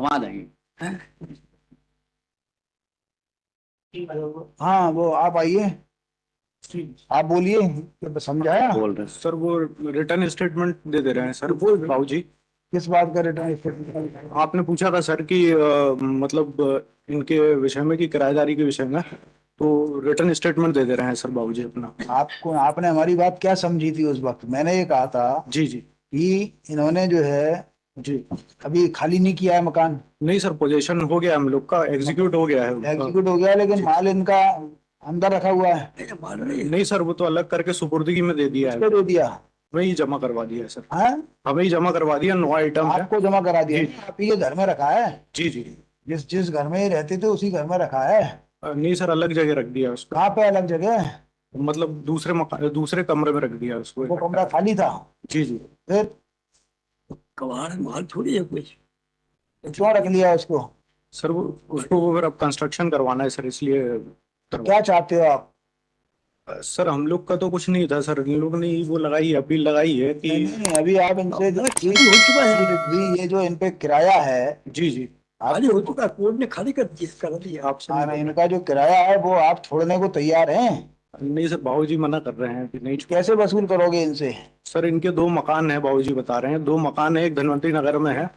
घुमा देंगे। हाँ वो आप आइए, आप बोलिए, समझाया। बोल रहे सर वो रिटर्न स्टेटमेंट दे दे रहे हैं सर बाबू जी। किस बात का रिटर्न स्टेटमेंट? आपने पूछा था सर कि मतलब इनके विषय में कि किराएदारी के विषय में, तो रिटर्न स्टेटमेंट दे दे रहे हैं सर बाबू जी अपना। आपको आपने हमारी बात क्या समझी थी उस वक्त? मैंने ये कहा था जी जी कि इन्होंने जो है जी। अभी खाली नहीं किया है मकान। नहीं सर, पोजीशन हो गया हम लोग का, एग्जीक्यूट हो गया है उनका। एग्जीक्यूट हो गया, लेकिन माल इनका अंदर रखा हुआ है। नहीं सर, वो तो अलग करके सुपुर्दगी में दे दिया किसको है। दे दिया? वही जमा करवा दिया है सर। हाँ, हमें ही जमा करवा दिया, नो आइटम है। आपको जमा करा दिया? जी आप ये घर में रखा है? जी जी। जिस जिस घर में ये रहते थे उसी घर में रखा है? नहीं सर, अलग जगह रख दिया उसको। कहाँ पे अलग जगह? मतलब दूसरे मकान, दूसरे कमरे में रख दिया उसको। वो कमरा खाली था? जी जी। फिर कबाड़ माल थोड़ी है कुछ। क्यों रख लिया उसको? सर वो उसको वो फिर अब कंस्ट्रक्शन करवाना है सर, इसलिए तो क्या चाहते हो आप? सर हम लोग का तो कुछ नहीं था सर, इन लोग ने ही वो लगाई है, अपील लगाई है कि। नहीं नहीं, अभी आप इनसे हो चुका है, भी ये जो इन पे किराया है, जी जी। खाली हो चुका है, कोर्ट ने खाली कर दिया। आपसे इनका जो किराया है वो आप छोड़ने को तैयार हैं? नहीं सर, बाबू जी मना कर रहे हैं कि नहीं। कैसे वसूल करोगे इनसे? सर इनके दो मकान है, बाबू जी बता रहे हैं, दो मकान है, एक धनवंतरी नगर में है।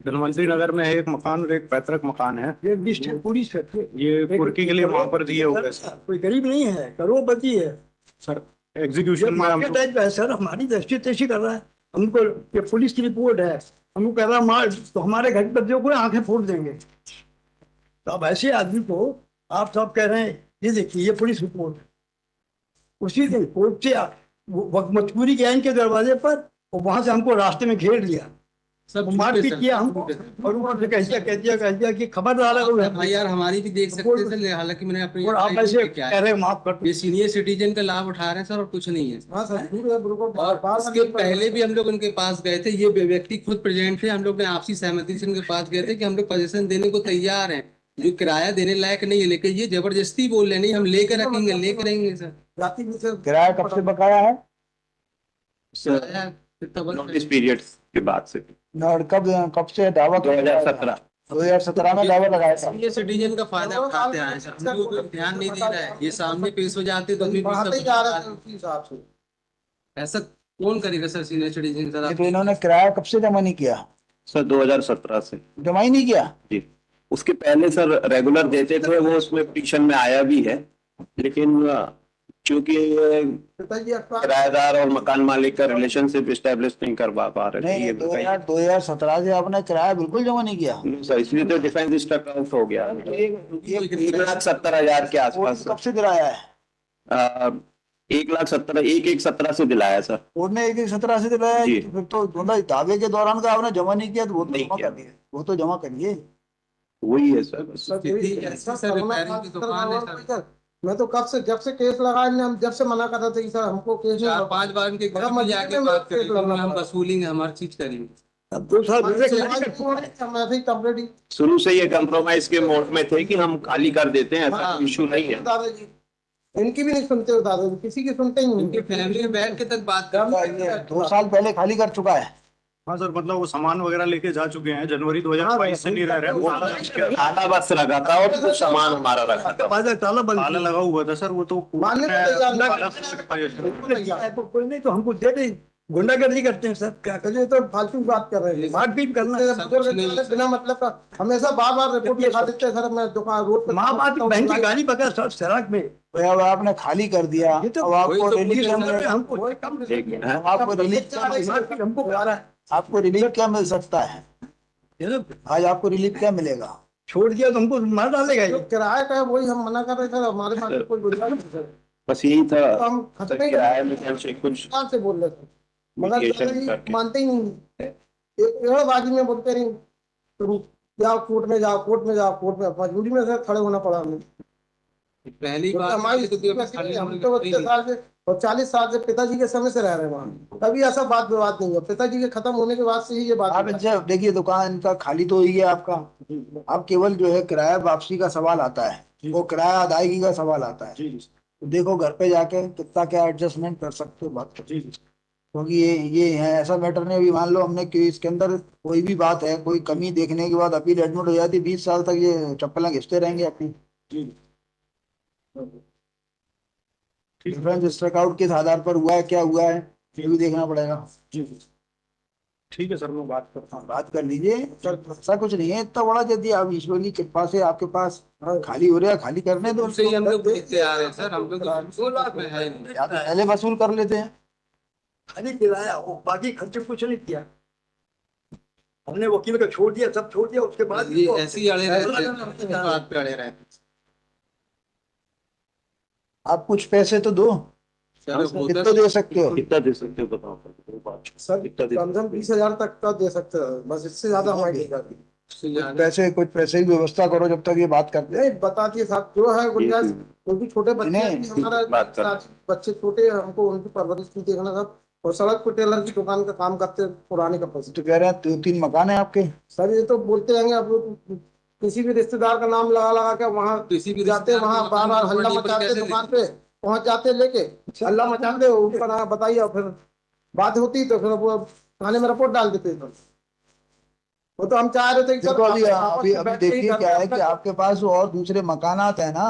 धनवंतरी नगर में है एक मकान और एक पैतृक मकान है। ये लिस्ट है पूरी सर। ये कुर्की के लिए वहां पर दिए हुए हैं सर। कोई गरीब नहीं है, करोड़पति है। सर एग्जीक्यूशन में हम मार्केट टाइप का है सर, हमारी दृष्टि तैसी कर रहा है हमको। ये पुलिस की रिपोर्ट है, हमको कह रहा है मार तो हमारे घर पर जो कोई आंखें फोड़ देंगे। तो अब ऐसे आदमी को आप सब कह रहे हैं, ये देखिए ये पुलिस रिपोर्ट है। उसी दिन कोर्ट से मजबूरी गया इनके दरवाजे पर, और वहां से हमको रास्ते में घेर लिया, सब मारपीट किया हमको, और ऊपर से कह दिया कि खबरदार है यार हमारी भी देख सकते हैं सर, हालांकि मैंने अपनी और आप ऐसे क्या कह है, रहे हैं माफ कर ये सीनियर सिटीजन का लाभ उठा रहे हैं सर, और कुछ नहीं है। हाँ सर, झूठ है, बिल्कुल। और इसके पहले भी हम लोग उनके पास गए थे, ये व्यक्ति खुद प्रेजेंट थे, हम लोग ने आपसी सहमति से उनके पास गए थे कि हम लोग पोजीशन देने को तैयार हैं, जो किराया देने लायक नहीं है, लेकिन ये जबरदस्ती बोल रहे हैं, नहीं हम लेकर रखेंगे, लेकर रहेंगे सर। रात में सर किराया कब से बकाया है? किराया कितना बन नोटिस पीरियड के बाद से और कब कब से दावा? 2017। 2017 में दावा लगाया था। सीनियर सिटीजन का फायदा उठाते आए हैं सर, हम लोग ध्यान नहीं दे रहा है, ये सामने पेश हो जाते तो अभी भी बढ़ाते ही जा रहे थे सब उसी हिसाब से। ऐसा कौन करेगा सर सीनियर सिटीजन सर? ये तो इन्होंने किराया कब से जमा नहीं किया? सर 2017 से जमा ही नहीं किया? जी। उसके पहले सर रेगुलर देते थे, वो उसमें पिटीशन में आया भी है, लेकिन क्योंकि ये पिताजी आपका किराएदार और मकान मालिक का रिलेशनशिप स्टैब्लिश नहीं करवा पा रहे थे, नहीं, ये 2017 से आपने किराया बिल्कुल जमा नहीं किया? नहीं सर, इसलिए तो डिफेंस स्टक आउट हो गया। ये 1,70,000 के आसपास कब से दिलाया है? 1,70,000 1,17 से दिलाया सर। कोर्ट ने 1/17 से दिलाया? जी। फिर तो दोनों दावे के दौरान का आपने जमा नहीं किया, तो वो तो नहीं जमा किया। करिए, वो तो जमा करिए। वही है सर। मैं तो कब से, जब से केस लगाया हम जब से मना कर रहे थे कि सर हमको केस 4-5 बार उनके घर में जाके बात करेंगे, हम वसूलेंगे, हम हर चीज करेंगे। अब दो साल मैं भी कंप्लीट शुरू से ये कंप्रोमाइज के मोड में थे कि हम खाली कर देते हैं, ऐसा कोई इशू नहीं है। दादाजी इनकी भी नहीं सुनते हो, दादाजी किसी की सुनते ही नहीं। उनकी फैमिली में बैठ के तक बात कर, ये 2 साल पहले खाली कर चुका है। हाँ सर, मतलब वो सामान वगैरह लेके जा चुके हैं, जनवरी 2022 से नहीं रह रहे हैं। ताला बस रखा था और तो सामान हमारा रखा था। ताला बंद ताला लगा हुआ था सर, वो तो मानने को तैयार कोई नहीं, तो हमको दे दे, गुंडागर्दी करते हैं सर, क्या करिए, तो फालतू बात कर रहे हैं, मारपीट करना है बिना मतलब का, हमेशा बार बार रिपोर्ट लिखा देते हैं सर। मैं दुकान रोड पे माँ बाप बहन की गाड़ी पकड़ सर सड़क में, तो अब आपने खाली कर दिया, अब आपको रिलीफ क्या मिलेगा? हमको आपको रिलीफ हमको बता रहा है, आपको रिलीफ क्या मिल सकता है? आज आपको रिलीफ क्या मिलेगा? छोड़ दिया तो हमको मार डालेगा। जो किराया का है वही हम मना कर रहे थे, हमारे पास कोई गुजारिश नहीं सर। बस यही था तो हम खतरे किराए में से कुछ से बोल रहे थे, मगर mediation दादाजी करके। मानते ही नहीं, एक बाजी में बोलते नहीं, तुम जाओ कोर्ट में, जाओ कोर्ट में, जाओ कोर्ट में। मजबूरी में सर खड़े होना पड़ा हमें। पहली बार हमारी हम तो 32 साल से और 40 साल से पिताजी के समय से रह रहे हैं वहाँ, कभी ऐसा बात विवाद नहीं है। पिताजी के खत्म होने के बाद से ही ये बात आप इनसे देखिए, दुकान इनका खाली तो ही है आपका, अब केवल जो है किराया वापसी का सवाल आता है, वो किराया अदायगी का सवाल आता है। जी तो देखो घर पे जाके कितना क्या एडजस्टमेंट कर सकते हो, बात करो। जी। क्योंकि ये है ऐसा मैटर नहीं। अभी मान लो हमने कि इसके अंदर कोई भी बात है, कोई कमी देखने के बाद अपील एडमिट हो जाती, 20 साल तक ये चप्पलें घिसते रहेंगे अपनी। जी ठीक है डिफरेंस स्ट्राइक आउट किस आधार पर हुआ है, क्या हुआ है, ये भी देखना पड़ेगा। जी ठीक है सर, मैं बात करता हूँ। बात कर लीजिए सर, ऐसा कुछ नहीं है इतना बड़ा। यदि आप ईश्वरी के पास है, आपके पास खाली हो रहा है, खाली करने दो। उनसे ही हम लोग देखते आ रहे हैं सर, हम लोग तो है नहीं। या तो पहले वसूल कर लेते हैं। खाली किराया, वो बाकी खर्चे कुछ नहीं किया हमने। वकील का छोड़ दिया, सब छोड़ दिया, उसके बाद ये ऐसे ही अड़े रहते हैं, बात पे अड़े रहते हैं। आप कुछ पैसे तो दो, चलो वो कितना तो दे सकते हो? कितना दे सकते हो बताओ कोई बात। सर कितना दे कम से कम 20,000 तक का दे सकते हो, बस इससे ज्यादा हमारी नहीं जाती। कुछ पैसे की व्यवस्था करो जब तक ये बात करते हैं। नहीं बता दिए साहब, जो है गुंजाइश, क्योंकि छोटे बच्चे नहीं, हैं, हमारा बात कर। बच्चे छोटे हैं, हमको उनकी परवरिश भी देखना था। और सड़क पर टेलर की दुकान का काम करते हैं, पुराने कपड़े से। तो कह रहे हैं 2-3 मकान है आपके। सर ये तो बोलते रहेंगे, आप लोग किसी भी रिश्तेदार का नाम लगा लगा के वहाँ किसी भी जाते, वहाँ बार बार हल्ला पर मचाते, कैसे दुकान पे पहुंच जाते लेके हल्ला मचाते, उनका नाम बताइए, और फिर बात होती तो फिर वो थाने में रिपोर्ट डाल देते थे। वो तो हम चाह रहे थे कि देखो अभी आपस अभी में अभी बैठ के ही देखिए करना क्या है कि अपना- आपके पास और दूसरे मकानात है ना,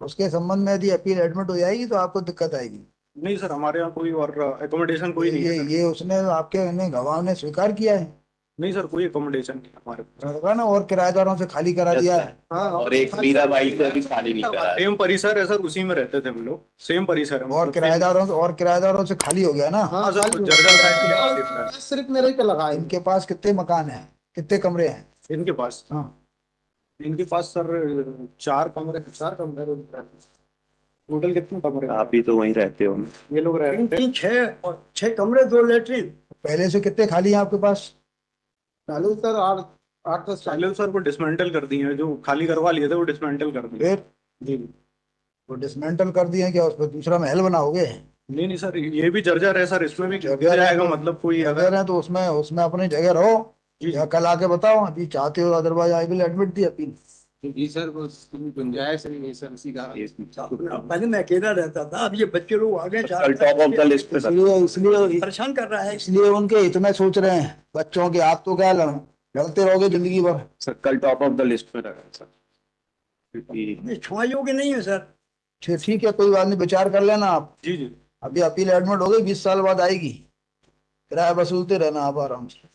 उसके संबंध में यदि अपील एडमिट हो जाएगी तो आपको दिक्कत आएगी। नहीं सर, हमारे यहाँ कोई और एकोमोडेशन कोई नहीं है सर। ये उसने आपके गवाह ने स्वीकार किया है। नहीं सर, कोई एकोमोडेशन नहीं है हमारे पास। होगा ना, और किराएदारों से खाली करा दिया है। हाँ, और एक मीराबाई से अभी खाली नहीं करा है। सेम परिसर है सर, उसी में रहते थे हम लोग, सेम परिसर है और किराएदारों से खाली हो गया ना। हाँ, हाँ सर, खाली जर्जर साइड के और आसिफ है। सिर्फ मेरे ही पे लगा है। इनके पास कितने मकान हैं, कितने कमरे हैं? इनके पास हाँ, इनके पास सर 4 कमरे, 4 कमरे टोटल। कितने कमरे हैं? आप ही तो वहीं रहते हो। ये लोग रहते हैं। 3 6 और 6 कमरे, 2 लेटरिन। पहले से कितने खाली हैं आपके पास? चालू सर 8-10 साल। पहले सर वो डिसमेंटल कर दिए हैं, जो खाली करवा लिए थे वो डिसमेंटल कर दिए। फिर जी वो डिसमेंटल कर दिए, क्या उस पर दूसरा महल बनाओगे? नहीं नहीं सर, ये भी जर्जर है सर, इसमें भी गिर जर्जर है जाएगा। तो- मतलब कोई अगर अगर है तो उसमें अपनी जगह रहो, जी या कल आके बताओ अभी चाहते हो, otherwise I will admit the appeal. जी सर, वो गुंजाइश नहीं है सर, उसी का पहले मैं अकेला रहता था, अब ये बच्चे लोग आ गए, कल टॉप ऑफ द लिस्ट पे सर। इसलिए परेशान कर रहा है। इसलिए उनके हित में सोच रहे हैं बच्चों के। आप तो क्या लड़ते रहोगे जिंदगी भर। सर कल टॉप ऑफ द लिस्ट पे रखा है सर, क्योंकि ये छुआ योग्य नहीं है सर। ठीक है, कोई बात नहीं, विचार कर लेना आप। जी जी अभी अपील एडमिट हो गई, 20 साल बाद आएगी, किराया वसूलते रहना आप आराम से।